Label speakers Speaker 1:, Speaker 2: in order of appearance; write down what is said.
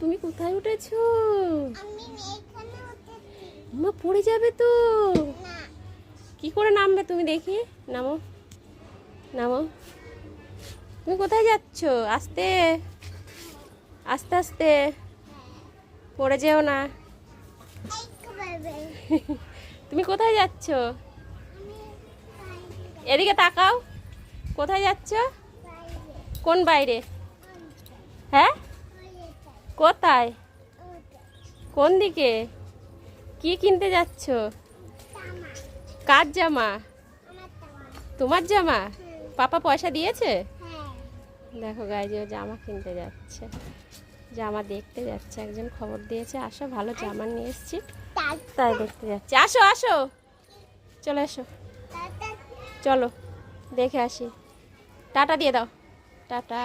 Speaker 1: তুমি কোথায় উঠেছো? মা পড়ে যাবে তো। কি করে নামবে তুমি? দেখি, নামো নামো। তুমি কোথায় যাচ্ছ? আস্তে আস্তে আস্তে, পড়ে যেও না। তুমি কোথায় যাচ্ছ? এদিকে তাকাও। কোথায় যাচ্ছ? কোন বাইরে? হ্যাঁ, কোথায়? কোন দিকে? কি কিনতে যাচ্ছ? কার জামা? তোমার জামা? পাপা পয়সা দিয়েছে? দেখো গাইজ, ও জামা কিনতে যাচ্ছে, জামা দেখতে যাচ্ছে। একজন খবর দিয়েছে, আসো ভালো জামা নিয়ে এসেছি, তাই দেখতে যাচ্ছে। আসো আসো, চলে এসো, চলো দেখে আসি। টাটা দিয়ে দাও, টাটা।